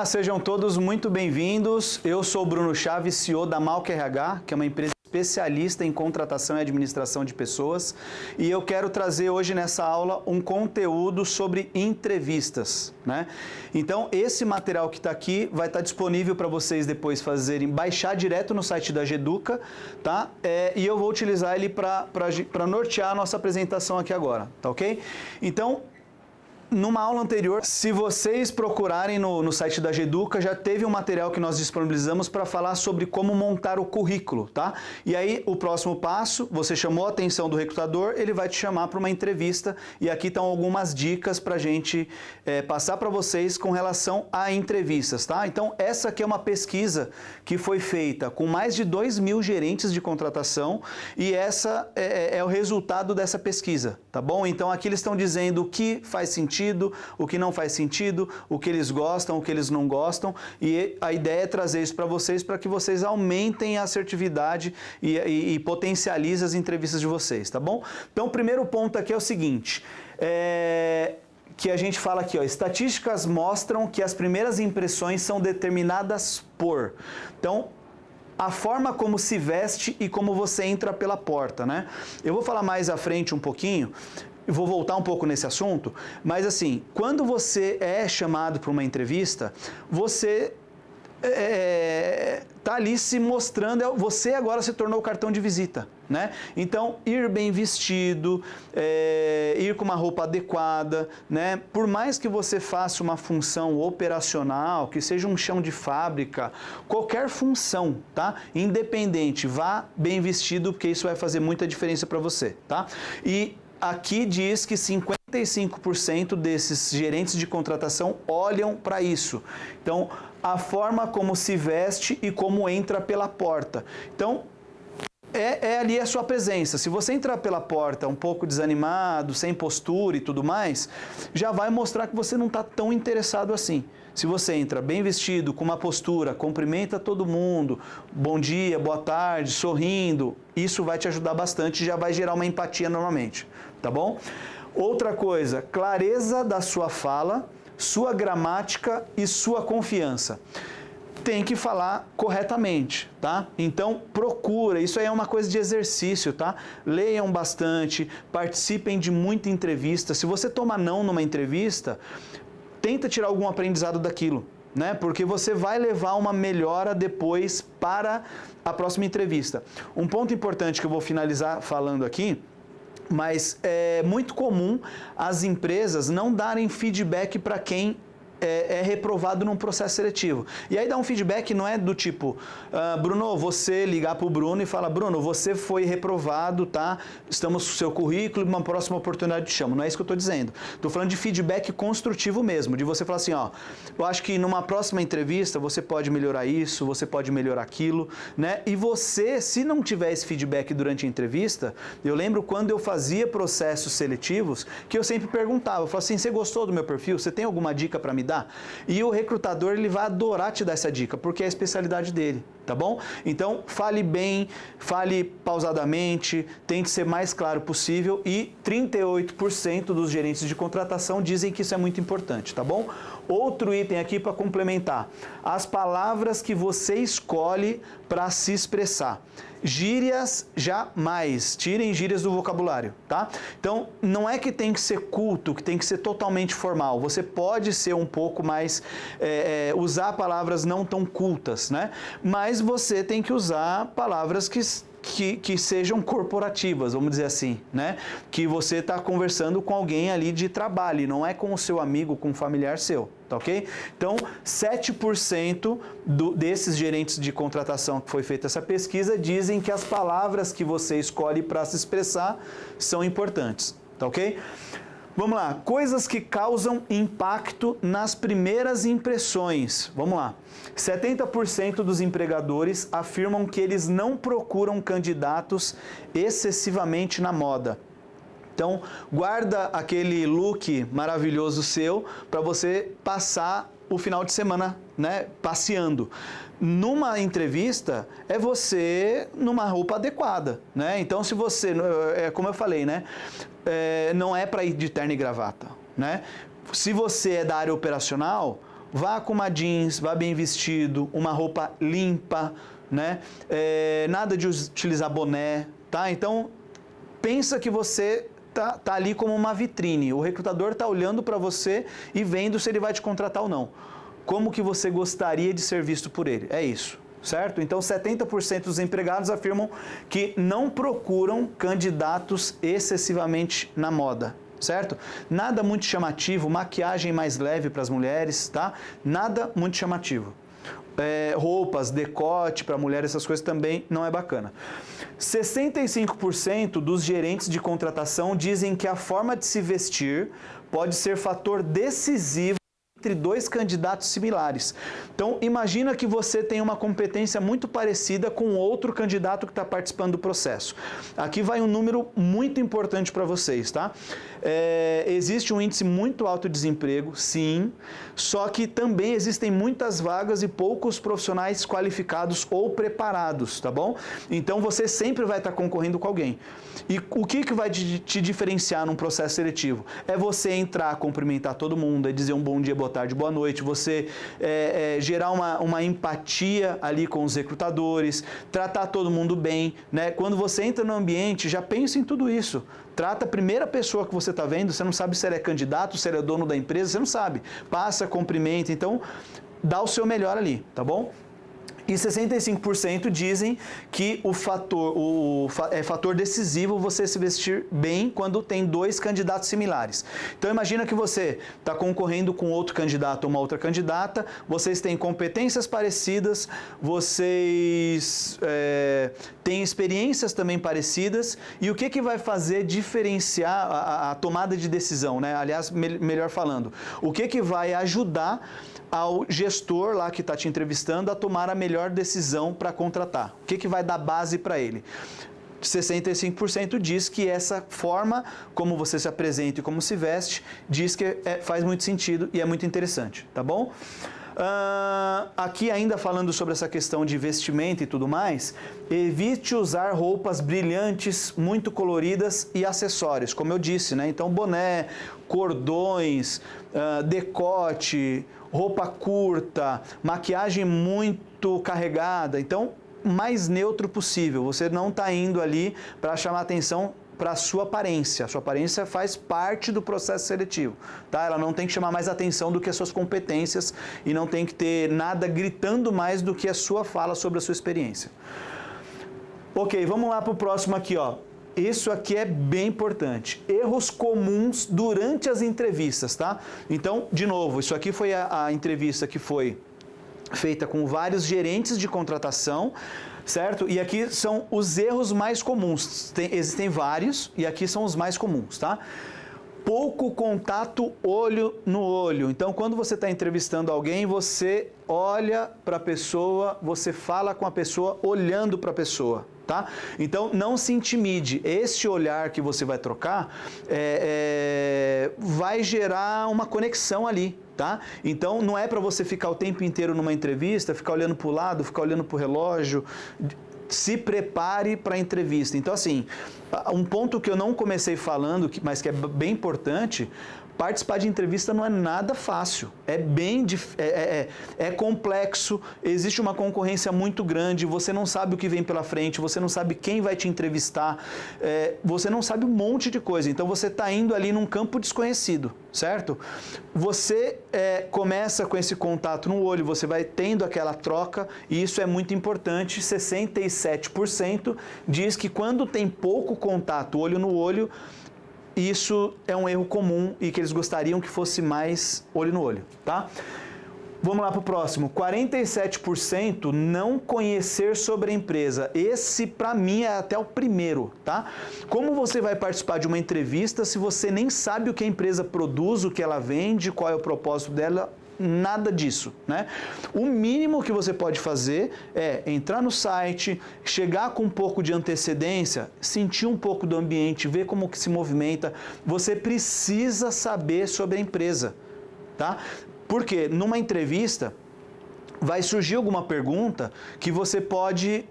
Olá, sejam todos muito bem-vindos. Eu sou o Bruno Chaves, CEO da Malc RH, que é uma empresa especialista em contratação e administração de pessoas, e eu quero trazer hoje nessa aula um conteúdo sobre entrevistas, né? Então, esse material que está aqui vai estar disponível para vocês depois baixar direto no site da Geduca, tá? E eu vou utilizar ele para nortear a nossa apresentação aqui agora, tá ok? Então, numa aula anterior, se vocês procurarem no site da Geduca, já teve um material que nós disponibilizamos para falar sobre como montar o currículo, tá? E aí, o próximo passo, você chamou a atenção do recrutador, ele vai te chamar para uma entrevista, e aqui estão algumas dicas para a gente passar para vocês com relação a entrevistas, tá? Então, essa aqui é uma pesquisa que foi feita com mais de 2.000 gerentes de contratação, e essa é o resultado dessa pesquisa, tá bom? Então, aqui eles estão dizendo o que faz sentido, o que não faz sentido, o que eles gostam, o que eles não gostam, e a ideia é trazer isso para que vocês aumentem a assertividade e potencializem as entrevistas de vocês, tá bom? Então, o primeiro ponto aqui é o seguinte, que a gente fala aqui, ó, estatísticas mostram que as primeiras impressões são determinadas por... Então, a forma como se veste e como você entra pela porta, né? Eu vou falar mais à frente um pouquinho, vou voltar um pouco nesse assunto, mas assim, quando você é chamado para uma entrevista, você tá ali se mostrando, você agora se tornou o cartão de visita, né? Então, ir bem vestido, ir com uma roupa adequada, né? Por mais que você faça uma função operacional, que seja um chão de fábrica, qualquer função, tá? Independente, vá bem vestido, porque isso vai fazer muita diferença para você, tá? E aqui diz que 55% desses gerentes de contratação olham para isso. Então, a forma como se veste e como entra pela porta. Então, ali a sua presença. Se você entrar pela porta um pouco desanimado, sem postura e tudo mais, já vai mostrar que você não está tão interessado assim. Se você entra bem vestido, com uma postura, cumprimenta todo mundo, bom dia, boa tarde, sorrindo, isso vai te ajudar bastante e já vai gerar uma empatia normalmente, tá bom? Outra coisa, clareza da sua fala, sua gramática e sua confiança. Tem que falar corretamente, tá? Então, procura, isso aí é uma coisa de exercício, tá? Leiam bastante, participem de muita entrevista. Se você toma não numa entrevista, tenta tirar algum aprendizado daquilo, né? Porque você vai levar uma melhora depois para a próxima entrevista. Um ponto importante que eu vou finalizar falando aqui, mas é muito comum as empresas não darem feedback para quem é reprovado num processo seletivo. E aí dá um feedback, não é do tipo, Bruno, você ligar para o Bruno e falar, Bruno, você foi reprovado, tá? Estamos com o seu currículo, uma próxima oportunidade te chamo. Não é isso que eu estou dizendo. Estou falando de feedback construtivo mesmo, de você falar assim, ó, eu acho que numa próxima entrevista você pode melhorar isso, você pode melhorar aquilo, né? E você, se não tiver esse feedback durante a entrevista, eu lembro quando eu fazia processos seletivos, que eu sempre perguntava, eu falava assim, você gostou do meu perfil? Você tem alguma dica para me dar? E o recrutador, ele vai adorar te dar essa dica, porque é a especialidade dele, tá bom? Então, fale bem, fale pausadamente, tente ser mais claro possível, e 38% dos gerentes de contratação dizem que isso é muito importante, tá bom? Outro item aqui para complementar, as palavras que você escolhe para se expressar. Gírias, jamais. Tirem gírias do vocabulário, tá? Então, não é que tem que ser culto, que tem que ser totalmente formal. Você pode ser um pouco mais, usar palavras não tão cultas, né? Mas você tem que usar palavras que sejam corporativas, vamos dizer assim, né? Que você está conversando com alguém ali de trabalho, não é com o seu amigo, com um familiar seu, tá ok? Então, 7% desses gerentes de contratação que foi feita essa pesquisa dizem que as palavras que você escolhe para se expressar são importantes, tá ok? Vamos lá, coisas que causam impacto nas primeiras impressões. Vamos lá. 70% dos empregadores afirmam que eles não procuram candidatos excessivamente na moda. Então, guarda aquele look maravilhoso seu para você passar o final de semana, né, passeando. Numa entrevista, é você numa roupa adequada, né? Então, se você, como eu falei, né, não é para ir de terno e gravata, né? Se você é da área operacional, vá com uma jeans, vá bem vestido, uma roupa limpa, né? Nada de utilizar boné, tá? Então, pensa que você tá ali como uma vitrine. O recrutador está olhando para você e vendo se ele vai te contratar ou não. Como que você gostaria de ser visto por ele? É isso, certo? Então, 70% dos empregados afirmam que não procuram candidatos excessivamente na moda, certo? Nada muito chamativo, maquiagem mais leve para as mulheres, tá? Nada muito chamativo. Roupas, decote para mulher, essas coisas também não é bacana. 65% dos gerentes de contratação dizem que a forma de se vestir pode ser fator decisivo entre dois candidatos similares. Então, imagina que você tem uma competência muito parecida com outro candidato que está participando do processo. Aqui vai um número muito importante para vocês, tá? Existe um índice muito alto de desemprego, sim, só que também existem muitas vagas e poucos profissionais qualificados ou preparados, tá bom? Então, você sempre vai estar concorrendo com alguém. E o que vai te diferenciar num processo seletivo? É você entrar, cumprimentar todo mundo, é dizer um bom dia, boa tarde, boa noite, você gerar uma empatia ali com os recrutadores, tratar todo mundo bem, né? Quando você entra no ambiente, já pensa em tudo isso. Trata a primeira pessoa que você está vendo, você não sabe se ele é candidato, se ele é dono da empresa, você não sabe. Passa, cumprimenta, então dá o seu melhor ali, tá bom? E 65% dizem que é fator decisivo você se vestir bem quando tem dois candidatos similares. Então imagina que você está concorrendo com outro candidato ou uma outra candidata, vocês têm competências parecidas, vocês têm experiências também parecidas, e o que vai fazer diferenciar a tomada de decisão, né? Aliás, melhor falando, o que vai ajudar ao gestor lá que está te entrevistando a tomar a melhor decisão para contratar? O que vai dar base para ele? 65% diz que essa forma como você se apresenta e como se veste, diz que faz muito sentido e é muito interessante, tá bom? Aqui ainda falando sobre essa questão de vestimenta e tudo mais, evite usar roupas brilhantes, muito coloridas e acessórios, como eu disse, né? Então boné, cordões, decote, roupa curta, maquiagem muito carregada, então mais neutro possível. Você não está indo ali para chamar atenção para a sua aparência. A sua aparência faz parte do processo seletivo, tá? Ela não tem que chamar mais atenção do que as suas competências e não tem que ter nada gritando mais do que a sua fala sobre a sua experiência. Ok, vamos lá para o próximo aqui, ó. Isso aqui é bem importante. Erros comuns durante as entrevistas, tá? Então, de novo, isso aqui foi a entrevista que foi feita com vários gerentes de contratação, certo? E aqui são os erros mais comuns. Existem vários e aqui são os mais comuns, tá? Pouco contato olho no olho. Então, quando você está entrevistando alguém, você olha para a pessoa, você fala com a pessoa olhando para a pessoa, tá? Então, não se intimide. Esse olhar que você vai trocar vai gerar uma conexão ali, tá? Então, não é para você ficar o tempo inteiro numa entrevista, ficar olhando para o lado, ficar olhando para o relógio. Se prepare para a entrevista. Então, assim, um ponto que eu não comecei falando, mas que é bem importante, participar de entrevista não é nada fácil, é complexo, existe uma concorrência muito grande, você não sabe o que vem pela frente, você não sabe quem vai te entrevistar, você não sabe um monte de coisa, então você está indo ali num campo desconhecido, certo? Você começa com esse contato no olho, você vai tendo aquela troca e isso é muito importante. 67% diz que quando tem pouco contato olho no olho, isso é um erro comum e que eles gostariam que fosse mais olho no olho, tá? Vamos lá para o próximo. 47% não conhecer sobre a empresa. Esse, para mim, é até o primeiro, tá? Como você vai participar de uma entrevista se você nem sabe o que a empresa produz, o que ela vende, qual é o propósito dela? Nada disso, né? O mínimo que você pode fazer é entrar no site, chegar com um pouco de antecedência, sentir um pouco do ambiente, ver como que se movimenta. Você precisa saber sobre a empresa, tá? Porque numa entrevista vai surgir alguma pergunta que você pode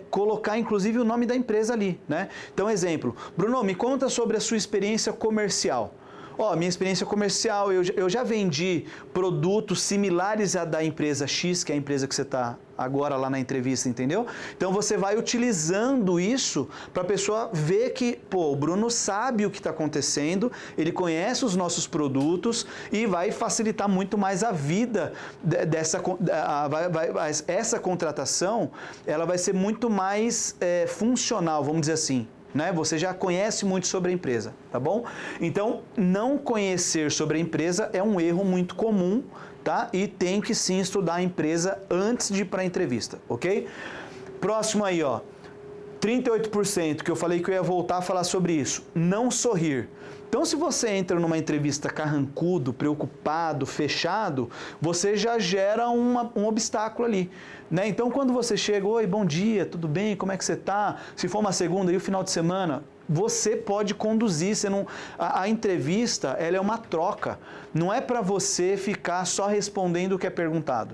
colocar, inclusive, o nome da empresa ali, né? Então, exemplo, Bruno, me conta sobre a sua experiência comercial. Ó, minha experiência comercial, eu já vendi produtos similares à da empresa X, que é a empresa que você está agora lá na entrevista, entendeu? Então você vai utilizando isso para a pessoa ver que, pô, o Bruno sabe o que está acontecendo, ele conhece os nossos produtos e vai facilitar muito mais a vida dessa essa contratação, ela vai ser muito mais funcional, vamos dizer assim. Né? Você já conhece muito sobre a empresa, tá bom? Então, não conhecer sobre a empresa é um erro muito comum, tá? E tem que sim estudar a empresa antes de ir para a entrevista, ok? Próximo aí, ó. 38%, que eu falei que eu ia voltar a falar sobre isso. Não sorrir. Então, se você entra numa entrevista carrancudo, preocupado, fechado, você já gera um obstáculo ali, né? Então, quando você chega, oi, bom dia, tudo bem, como é que você está? Se for uma segunda e o final de semana, você pode conduzir, você não... a entrevista, ela é uma troca, não é para você ficar só respondendo o que é perguntado.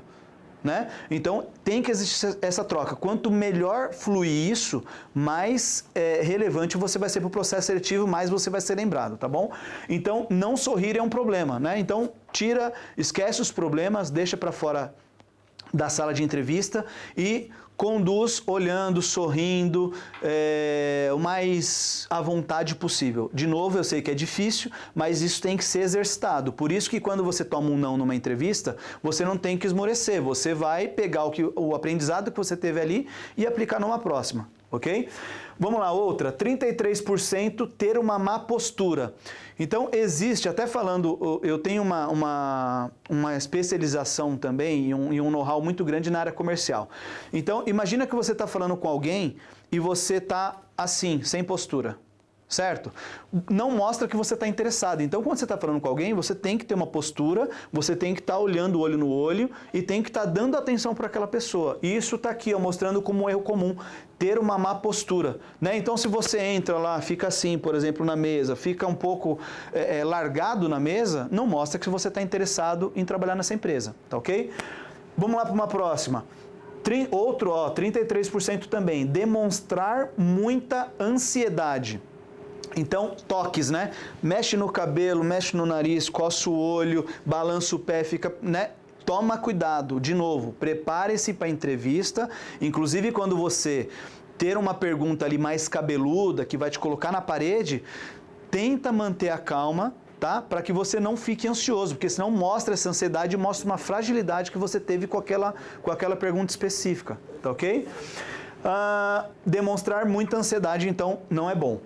Né? Então, tem que existir essa troca. Quanto melhor fluir isso, mais relevante você vai ser para o processo seletivo, mais você vai ser lembrado, tá bom? Então, não sorrir é um problema, né? Então, esquece os problemas, deixa para fora da sala de entrevista e conduz olhando, sorrindo, o mais à vontade possível. De novo, eu sei que é difícil, mas isso tem que ser exercitado. Por isso que quando você toma um não numa entrevista, você não tem que esmorecer. Você vai pegar o aprendizado que você teve ali e aplicar numa próxima, ok? Vamos lá, outra. 33% ter uma má postura. Então, existe, até falando, eu tenho uma especialização também e um know-how muito grande na área comercial. Então, imagina que você está falando com alguém e você está assim, sem postura. Certo? Não mostra que você está interessado. Então, quando você está falando com alguém, você tem que ter uma postura, você tem que estar olhando olho no olho e tem que estar dando atenção para aquela pessoa. E isso está aqui, ó, mostrando como um erro comum, ter uma má postura. Né? Então, se você entra lá, fica assim, por exemplo, na mesa, fica um pouco largado na mesa, não mostra que você está interessado em trabalhar nessa empresa. Tá ok? Vamos lá para uma próxima. Outro, ó, 33% também. Demonstrar muita ansiedade. Então, toques, né? Mexe no cabelo, mexe no nariz, coça o olho, balança o pé, fica, né? Toma cuidado. De novo, prepare-se para a entrevista. Inclusive, quando você ter uma pergunta ali mais cabeluda, que vai te colocar na parede, tenta manter a calma, tá? Para que você não fique ansioso, porque senão mostra essa ansiedade e mostra uma fragilidade que você teve com aquela pergunta específica, tá ok? Demonstrar muita ansiedade, então, não é bom.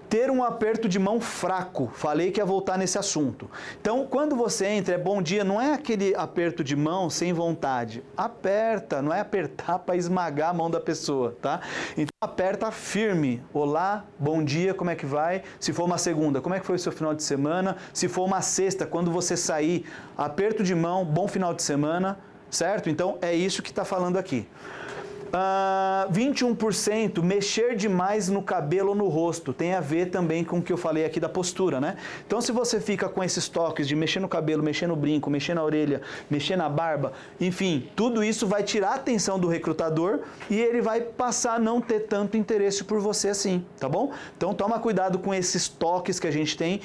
Ter um aperto de mão fraco, falei que ia voltar nesse assunto. Então, quando você entra, bom dia, não é aquele aperto de mão sem vontade. Aperta, não é apertar para esmagar a mão da pessoa, tá? Então, aperta firme. Olá, bom dia, como é que vai? Se for uma segunda, como é que foi o seu final de semana? Se for uma sexta, quando você sair, aperto de mão, bom final de semana, certo? Então, é isso que está falando aqui. 21% mexer demais no cabelo ou no rosto, tem a ver também com o que eu falei aqui da postura, né? Então, se você fica com esses toques de mexer no cabelo, mexer no brinco, mexer na orelha, mexer na barba, enfim, tudo isso vai tirar a atenção do recrutador e ele vai passar a não ter tanto interesse por você assim, tá bom? Então, toma cuidado com esses toques que a gente tem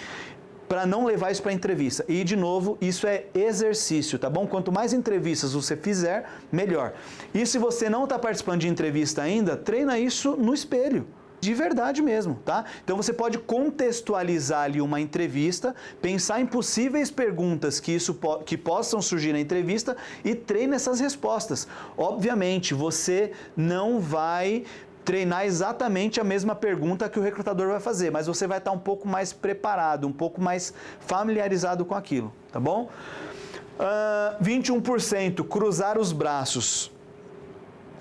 para não levar isso para a entrevista. E, de novo, isso é exercício, tá bom? Quanto mais entrevistas você fizer, melhor. E se você não está participando de entrevista ainda, treina isso no espelho. De verdade mesmo, tá? Então você pode contextualizar ali uma entrevista, pensar em possíveis perguntas que possam surgir na entrevista e treina essas respostas. Obviamente, você não vai treinar exatamente a mesma pergunta que o recrutador vai fazer, mas você vai estar um pouco mais preparado, um pouco mais familiarizado com aquilo, tá bom? 21%, cruzar os braços.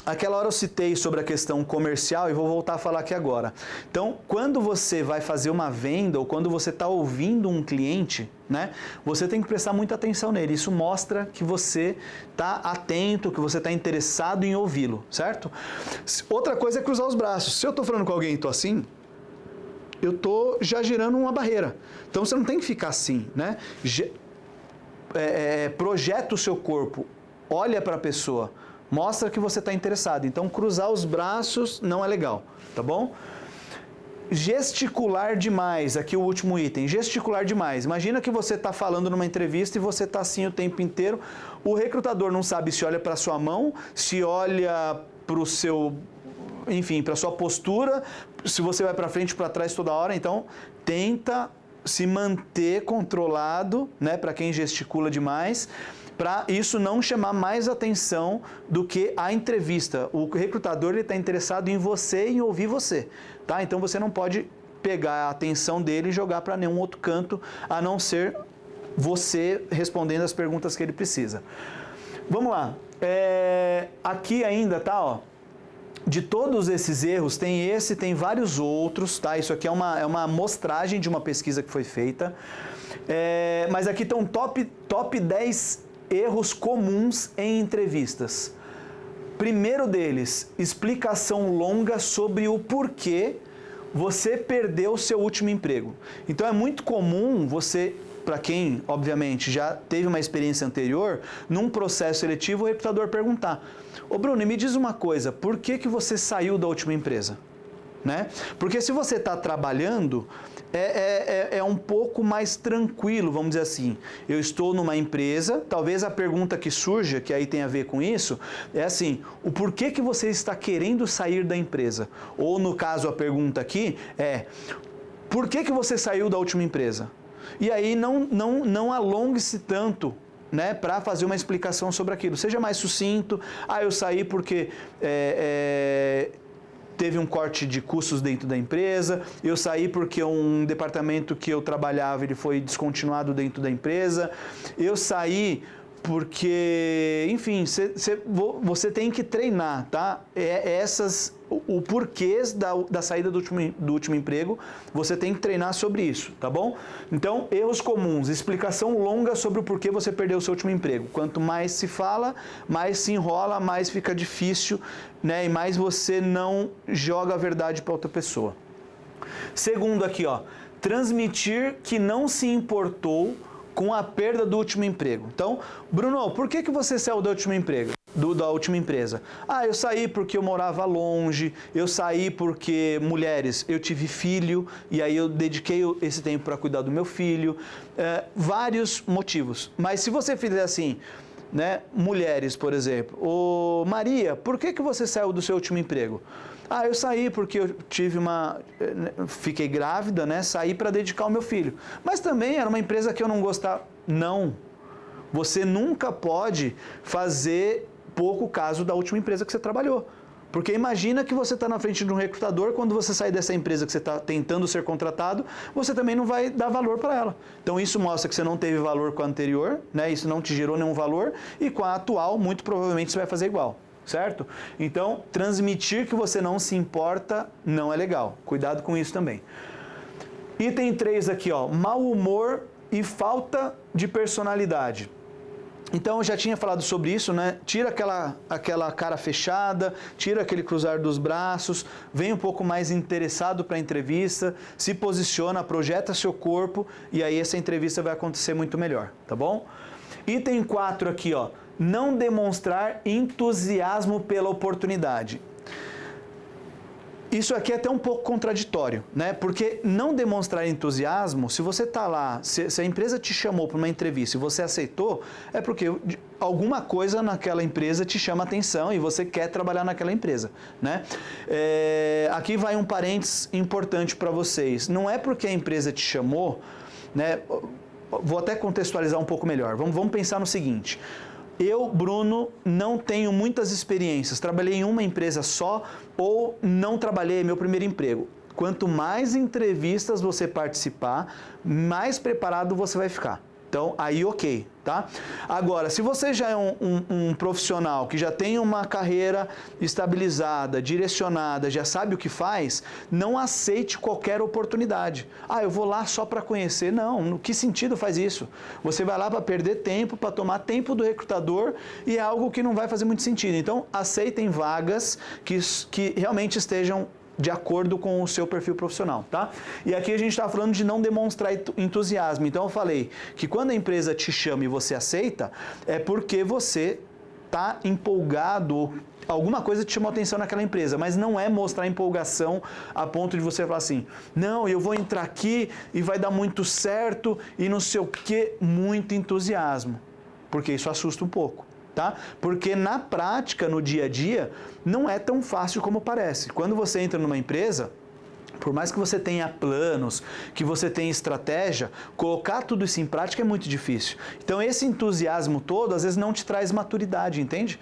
Aquela hora eu citei sobre a questão comercial e vou voltar a falar aqui agora. Então, quando você vai fazer uma venda ou quando você está ouvindo um cliente, né, você tem que prestar muita atenção nele. Isso mostra que você está atento, que você está interessado em ouvi-lo, certo? Outra coisa é cruzar os braços. Se eu estou falando com alguém e estou assim, eu estou já gerando uma barreira. Então, você não tem que ficar assim, né? Projeta o seu corpo, olha para a pessoa, mostra que você está interessado. Então, cruzar os braços não é legal, tá bom? Gesticular demais, aqui o último item, gesticular demais. Imagina que você está falando numa entrevista e você está assim o tempo inteiro, o recrutador não sabe se olha para a sua mão, se olha para o seu, enfim, para a sua postura, se você vai para frente, para trás toda hora, então tenta se manter controlado, né, para quem gesticula demais, para isso não chamar mais atenção do que a entrevista. O recrutador está interessado em você e em ouvir você, tá? Então você não pode pegar a atenção dele e jogar para nenhum outro canto, a não ser você respondendo as perguntas que ele precisa. Vamos lá. Aqui ainda, tá, ó. De todos esses erros, tem esse, tem vários outros, tá? Isso aqui é uma amostragem de uma pesquisa que foi feita. Mas aqui estão top 10 erros comuns em entrevistas. Primeiro deles, explicação longa sobre o porquê você perdeu o seu último emprego. Então é muito comum você, para quem, obviamente, já teve uma experiência anterior, num processo seletivo, o recrutador perguntar: ô Bruno, me diz uma coisa, por que você saiu da última empresa? Né? Porque se você está trabalhando, é um pouco mais tranquilo, vamos dizer assim. Eu estou numa empresa, talvez a pergunta que surja, que aí tem a ver com isso, é assim: o porquê que você está querendo sair da empresa? Ou no caso a pergunta aqui é: por que você saiu da última empresa? E aí não alongue-se tanto, né, para fazer uma explicação sobre aquilo. Seja mais sucinto. Eu saí porque teve um corte de custos dentro da empresa, eu saí porque um departamento que eu trabalhava ele foi descontinuado dentro da empresa, eu saí porque, enfim, você tem que treinar, tá? O porquês da saída do último emprego, você tem que treinar sobre isso, tá bom? Então, erros comuns, explicação longa sobre o porquê você perdeu o seu último emprego. Quanto mais se fala, mais se enrola, mais fica difícil, né? E mais você não joga a verdade para outra pessoa. Segundo aqui, ó, transmitir que não se importou com a perda do último emprego. Então, Bruno, por que você saiu do último emprego? Da última empresa? Eu saí porque eu morava longe, eu saí porque, mulheres, eu tive filho e aí eu dediquei esse tempo para cuidar do meu filho. Vários motivos. Mas se você fizer assim, né, mulheres, por exemplo, ô Maria, por que você saiu do seu último emprego? Eu saí porque eu fiquei grávida, né? Saí para dedicar ao meu filho. Mas também era uma empresa que eu não gostava. Não. Você nunca pode fazer pouco caso da última empresa que você trabalhou. Porque imagina que você está na frente de um recrutador, quando você sair dessa empresa que você está tentando ser contratado, você também não vai dar valor para ela. Então isso mostra que você não teve valor com a anterior, né? Isso não te gerou nenhum valor, e com a atual, muito provavelmente você vai fazer igual. Certo? Então, transmitir que você não se importa não é legal. Cuidado com isso também. Item 3 aqui, ó, mau humor e falta de personalidade. Então, eu já tinha falado sobre isso, né? Tira aquela cara fechada, tira aquele cruzar dos braços, vem um pouco mais interessado para a entrevista, se posiciona, projeta seu corpo e aí essa entrevista vai acontecer muito melhor, tá bom? Item 4 aqui, ó. Não demonstrar entusiasmo pela oportunidade. Isso aqui é até um pouco contraditório, né? Porque não demonstrar entusiasmo, se você está lá, se a empresa te chamou para uma entrevista e você aceitou, é porque alguma coisa naquela empresa te chama atenção e você quer trabalhar naquela empresa, né? Aqui vai um parênteses importante para vocês. Não é porque a empresa te chamou, né? Vou até contextualizar um pouco melhor. Vamos pensar no seguinte. Eu, Bruno, não tenho muitas experiências, trabalhei em uma empresa só ou não trabalhei, é meu primeiro emprego. Quanto mais entrevistas você participar, mais preparado você vai ficar. Então, aí ok, tá? Agora, se você já é um profissional que já tem uma carreira estabilizada, direcionada, já sabe o que faz, não aceite qualquer oportunidade. Eu vou lá só para conhecer. Não, no que sentido faz isso? Você vai lá para perder tempo, para tomar tempo do recrutador e é algo que não vai fazer muito sentido. Então, aceitem vagas que realmente estejam de acordo com o seu perfil profissional, tá? E aqui a gente está falando de não demonstrar entusiasmo. Então eu falei que quando a empresa te chama e você aceita, é porque você tá empolgado, alguma coisa te chamou atenção naquela empresa, mas não é mostrar empolgação a ponto de você falar assim, não, eu vou entrar aqui e vai dar muito certo e não sei o quê, muito entusiasmo, porque isso assusta um pouco, tá? Porque na prática, no dia a dia, não é tão fácil como parece. Quando você entra numa empresa, por mais que você tenha planos, que você tenha estratégia, colocar tudo isso em prática é muito difícil. Então esse entusiasmo todo, às vezes, não te traz maturidade, entende?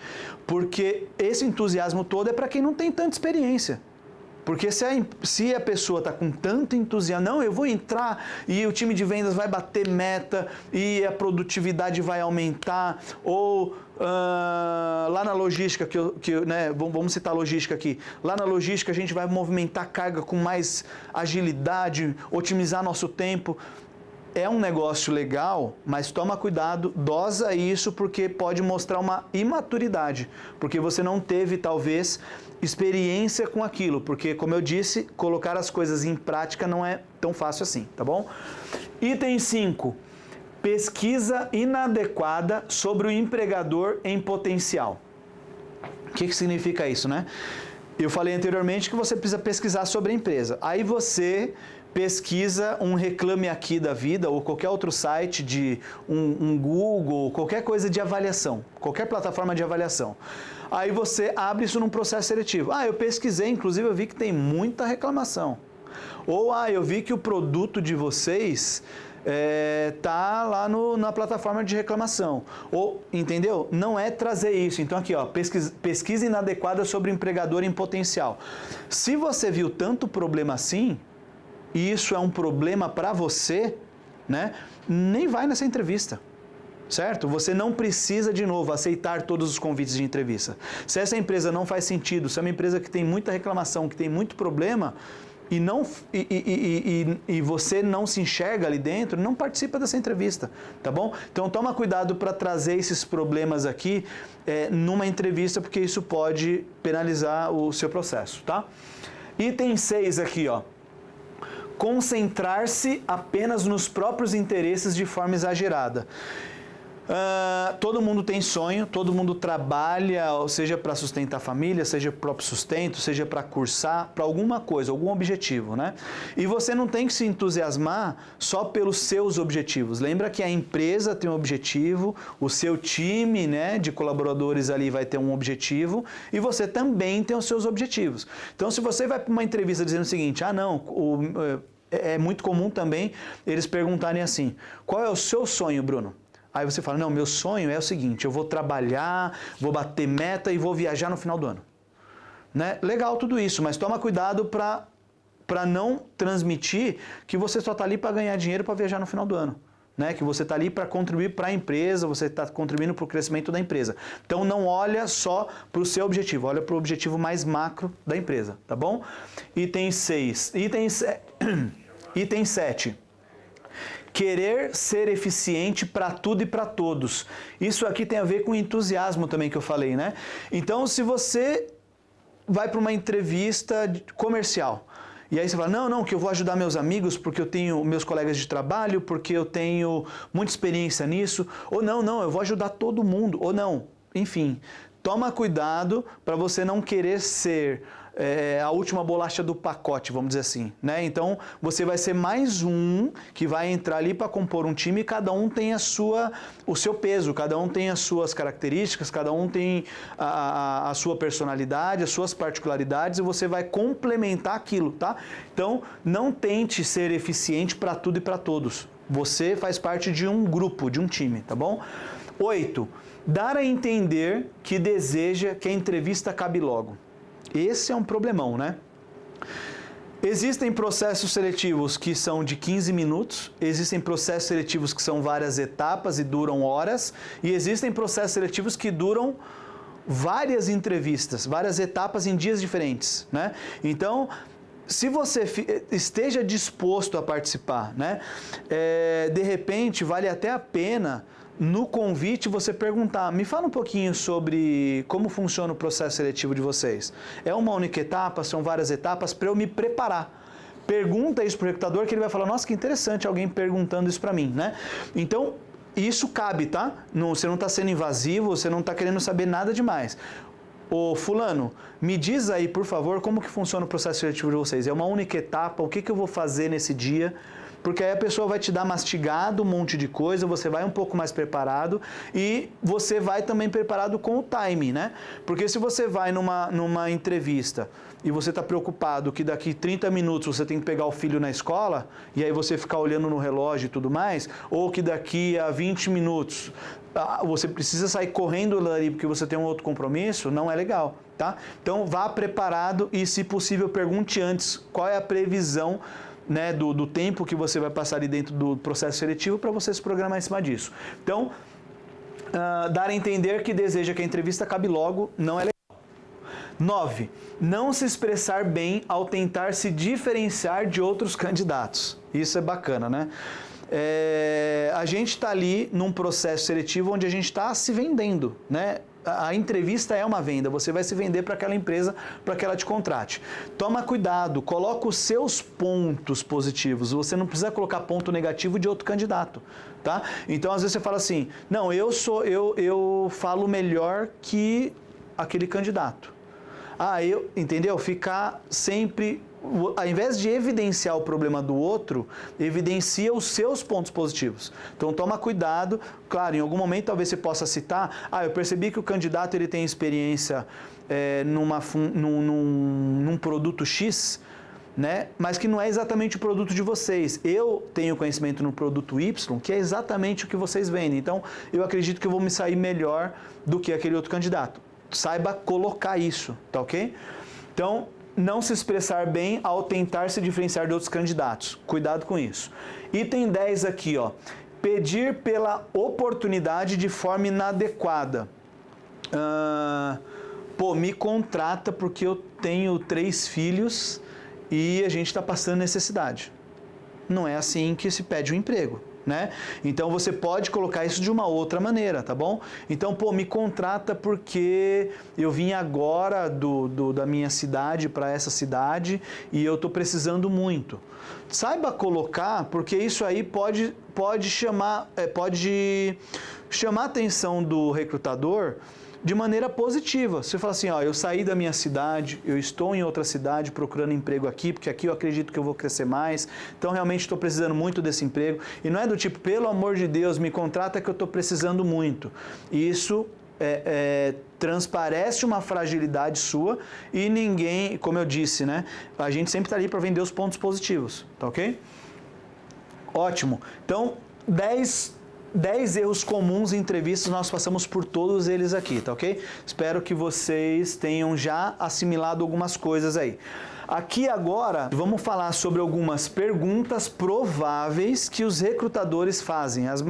Porque esse entusiasmo todo é para quem não tem tanta experiência. Porque se a pessoa está com tanto entusiasmo, não, eu vou entrar e o time de vendas vai bater meta e a produtividade vai aumentar, ou lá na logística, né, vamos citar logística aqui, lá na logística a gente vai movimentar carga com mais agilidade, otimizar nosso tempo. É um negócio legal, mas toma cuidado, dosa isso, porque pode mostrar uma imaturidade, porque você não teve, talvez, experiência com aquilo, porque, como eu disse, colocar as coisas em prática não é tão fácil assim, tá bom? Item 5, pesquisa inadequada sobre o empregador em potencial. O que significa isso, né? Eu falei anteriormente que você precisa pesquisar sobre a empresa, aí você pesquisa um Reclame Aqui da vida ou qualquer outro site de um Google, qualquer coisa de avaliação, qualquer plataforma de avaliação. Aí você abre isso num processo seletivo. Eu pesquisei, inclusive eu vi que tem muita reclamação. Ou, eu vi que o produto de vocês tá lá na plataforma de reclamação. Ou, entendeu? Não é trazer isso. Então aqui, pesquisa inadequada sobre empregador em potencial. Se você viu tanto problema assim, e isso é um problema para você, né? Nem vai nessa entrevista, certo? Você não precisa, de novo, aceitar todos os convites de entrevista. Se essa empresa não faz sentido, se é uma empresa que tem muita reclamação, que tem muito problema, e você não se enxerga ali dentro, não participa dessa entrevista, tá bom? Então toma cuidado para trazer esses problemas aqui numa entrevista, porque isso pode penalizar o seu processo, tá? Item 6 aqui, ó. Concentrar-se apenas nos próprios interesses de forma exagerada. Todo mundo tem sonho, todo mundo trabalha, seja para sustentar a família, seja para o próprio sustento, seja para cursar, para alguma coisa, algum objetivo, né? E você não tem que se entusiasmar só pelos seus objetivos. Lembra que a empresa tem um objetivo, o seu time, né, de colaboradores ali vai ter um objetivo e você também tem os seus objetivos. Então, se você vai para uma entrevista dizendo o seguinte, é muito comum também eles perguntarem assim, qual é o seu sonho, Bruno? Aí você fala, não, meu sonho é o seguinte, eu vou trabalhar, vou bater meta e vou viajar no final do ano. Né? Legal tudo isso, mas toma cuidado para não transmitir que você só está ali para ganhar dinheiro para viajar no final do ano. Né? Que você está ali para contribuir para a empresa, você está contribuindo para o crescimento da empresa. Então não olha só para o seu objetivo, olha para o objetivo mais macro da empresa, tá bom? Item 6. Item 7. Querer ser eficiente para tudo e para todos. Isso aqui tem a ver com entusiasmo também que eu falei, né? Então, se você vai para uma entrevista comercial e aí você fala, não, que eu vou ajudar meus amigos porque eu tenho meus colegas de trabalho, porque eu tenho muita experiência nisso, ou não, eu vou ajudar todo mundo, ou não, enfim. Toma cuidado para você não querer ser a última bolacha do pacote, vamos dizer assim, né? Então, você vai ser mais um que vai entrar ali para compor um time e cada um tem o seu peso, cada um tem as suas características, cada um tem a sua personalidade, as suas particularidades e você vai complementar aquilo, tá? Então, não tente ser eficiente para tudo e para todos. Você faz parte de um grupo, de um time, tá bom? 8. Dar a entender que deseja que a entrevista acabe logo. Esse é um problemão, né? Existem processos seletivos que são de 15 minutos, existem processos seletivos que são várias etapas e duram horas, e existem processos seletivos que duram várias entrevistas, várias etapas em dias diferentes, né? Então, se você esteja disposto a participar, né? De repente, vale até a pena no convite você perguntar, me fala um pouquinho sobre como funciona o processo seletivo de vocês. É uma única etapa, são várias etapas, para eu me preparar. Pergunta isso para o recrutador que ele vai falar, nossa, que interessante alguém perguntando isso para mim, né? Então, isso cabe, tá? Você não está sendo invasivo, você não está querendo saber nada demais. Ô fulano, me diz aí, por favor, como que funciona o processo seletivo de vocês? É uma única etapa? O que eu vou fazer nesse dia? Porque aí a pessoa vai te dar mastigado um monte de coisa, você vai um pouco mais preparado e você vai também preparado com o time, né? Porque se você vai numa entrevista e você está preocupado que daqui 30 minutos você tem que pegar o filho na escola e aí você ficar olhando no relógio e tudo mais, ou que daqui a 20 minutos você precisa sair correndo ali porque você tem um outro compromisso, não é legal, tá? Então vá preparado e, se possível, pergunte antes qual é a previsão, né, do tempo que você vai passar ali dentro do processo seletivo para você se programar em cima disso. Então, dar a entender que deseja que a entrevista acabe logo não é legal. 9. Não se expressar bem ao tentar se diferenciar de outros candidatos. Isso é bacana, né? A gente está ali num processo seletivo onde a gente está se vendendo, né? A entrevista é uma venda, você vai se vender para aquela empresa para que ela te contrate. Toma cuidado, coloca os seus pontos positivos, você não precisa colocar ponto negativo de outro candidato, tá? Então, às vezes você fala assim, não, eu falo melhor que aquele candidato. Entendeu? Ficar sempre, ao invés de evidenciar o problema do outro, evidencia os seus pontos positivos. Então toma cuidado, claro, em algum momento talvez você possa citar, eu percebi que o candidato ele tem experiência num produto X, né? Mas que não é exatamente o produto de vocês. Eu tenho conhecimento no produto Y, que é exatamente o que vocês vendem. Então eu acredito que eu vou me sair melhor do que aquele outro candidato. Saiba colocar isso, tá ok? Então, não se expressar bem ao tentar se diferenciar de outros candidatos. Cuidado com isso. Item 10 aqui, ó. Pedir pela oportunidade de forma inadequada. Me contrata porque eu tenho 3 filhos e a gente está passando necessidade. Não é assim que se pede um emprego, né? Então você pode colocar isso de uma outra maneira, tá bom? Então, me contrata porque eu vim agora da minha cidade para essa cidade e eu tô precisando muito. Saiba colocar, porque isso aí pode chamar a atenção do recrutador de maneira positiva. Você fala assim, eu saí da minha cidade, eu estou em outra cidade procurando emprego aqui, porque aqui eu acredito que eu vou crescer mais, então realmente estou precisando muito desse emprego. E não é do tipo, pelo amor de Deus, me contrata que eu estou precisando muito. Isso transparece uma fragilidade sua e ninguém, como eu disse, né? A gente sempre está ali para vender os pontos positivos, tá ok? Ótimo. Então, 10 erros comuns em entrevistas, nós passamos por todos eles aqui, tá ok? Espero que vocês tenham já assimilado algumas coisas aí. Aqui agora, vamos falar sobre algumas perguntas prováveis que os recrutadores fazem, as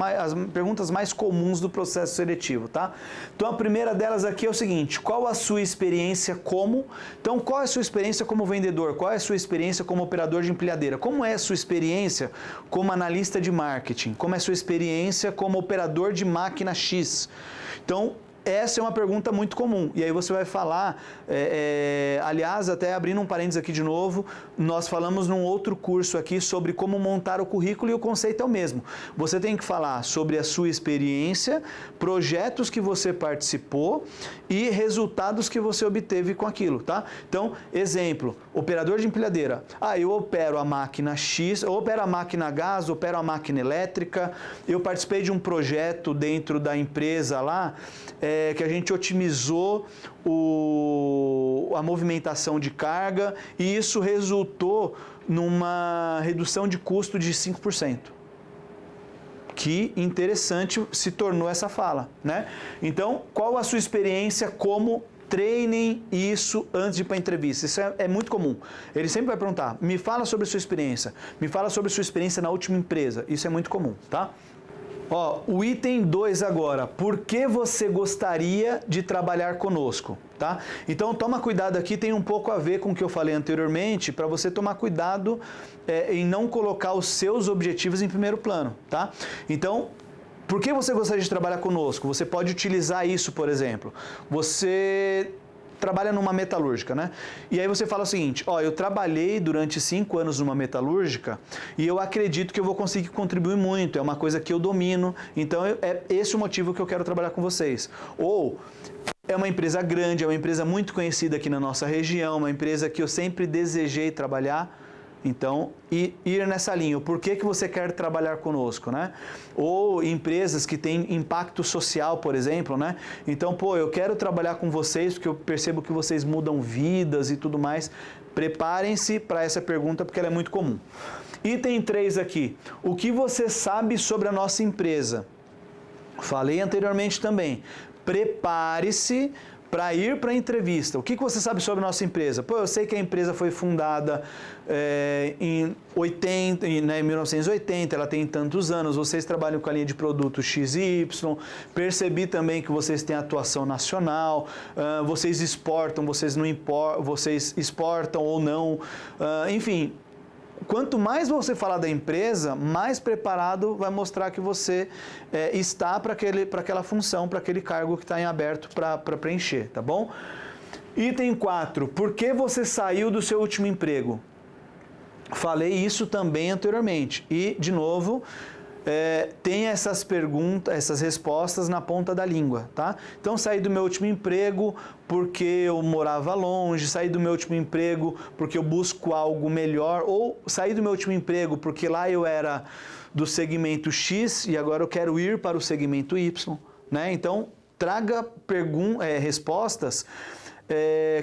perguntas mais comuns do processo seletivo, tá? Então, a primeira delas aqui é o seguinte, qual a sua experiência como? Então, qual é a sua experiência como vendedor? Qual é a sua experiência como operador de empilhadeira? Como é a sua experiência como analista de marketing? Como é a sua experiência como operador de máquina X? Então, essa é uma pergunta muito comum. E aí você vai falar, aliás, até abrindo um parênteses aqui de novo, nós falamos num outro curso aqui sobre como montar o currículo e o conceito é o mesmo. Você tem que falar sobre a sua experiência, projetos que você participou e resultados que você obteve com aquilo, tá? Então, exemplo, operador de empilhadeira. Eu opero a máquina X, eu opero a máquina a gás, opero a máquina elétrica, eu participei de um projeto dentro da empresa lá, que a gente otimizou a movimentação de carga e isso resultou numa redução de custo de 5%. Que interessante se tornou essa fala, né? Então, qual a sua experiência como treinem isso antes de ir para a entrevista? Isso é muito comum. Ele sempre vai perguntar, me fala sobre a sua experiência, me fala sobre a sua experiência na última empresa. Isso é muito comum, tá? O item 2 agora, por que você gostaria de trabalhar conosco, tá? Então toma cuidado aqui, tem um pouco a ver com o que eu falei anteriormente, para você tomar cuidado em não colocar os seus objetivos em primeiro plano, tá? Então, por que você gostaria de trabalhar conosco? Você pode utilizar isso, por exemplo. Você trabalha numa metalúrgica, né? E aí você fala o seguinte, ó, eu trabalhei durante 5 anos numa metalúrgica e eu acredito que eu vou conseguir contribuir muito, é uma coisa que eu domino, então é esse o motivo que eu quero trabalhar com vocês. Ou é uma empresa grande, é uma empresa muito conhecida aqui na nossa região, uma empresa que eu sempre desejei trabalhar. Então, ir nessa linha, por que você quer trabalhar conosco, né? Ou empresas que têm impacto social, por exemplo, né? Então, pô, eu quero trabalhar com vocês porque eu percebo que vocês mudam vidas e tudo mais. Preparem-se para essa pergunta porque ela é muito comum. Item 3 aqui, o que você sabe sobre a nossa empresa? Falei anteriormente também, prepare-se para ir para a entrevista. O que você sabe sobre a nossa empresa? Pô, eu sei que a empresa foi fundada em 1980, ela tem tantos anos, vocês trabalham com a linha de produtos X e Y, percebi também que vocês têm atuação nacional, vocês exportam, vocês exportam ou não, enfim. Quanto mais você falar da empresa, mais preparado vai mostrar que você está para aquela função, para aquele cargo que está em aberto para preencher, tá bom? Item 4, por que você saiu do seu último emprego? Falei isso também anteriormente e, de novo, tem essas perguntas, essas respostas na ponta da língua, tá? Então, saí do meu último emprego porque eu morava longe, saí do meu último emprego porque eu busco algo melhor, ou saí do meu último emprego porque lá eu era do segmento X e agora eu quero ir para o segmento Y, né? Então, traga respostas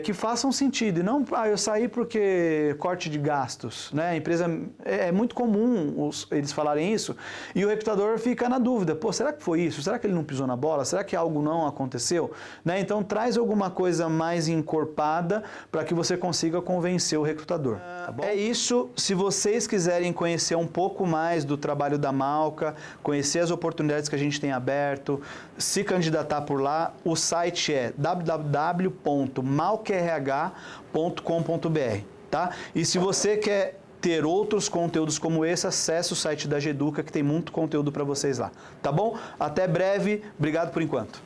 que façam sentido, e não, eu saí porque corte de gastos, né? A empresa, é muito comum eles falarem isso, e o recrutador fica na dúvida, pô, será que foi isso? Será que ele não pisou na bola? Será que algo não aconteceu? Né? Então, traz alguma coisa mais encorpada para que você consiga convencer o recrutador. Tá bom? É isso, se vocês quiserem conhecer um pouco mais do trabalho da Malca, conhecer as oportunidades que a gente tem aberto, se candidatar por lá, o site é www.malquerh.com.br, tá? E se você quer ter outros conteúdos como esse, acesse o site da Geduca, que tem muito conteúdo para vocês lá, tá bom? Até breve, obrigado por enquanto.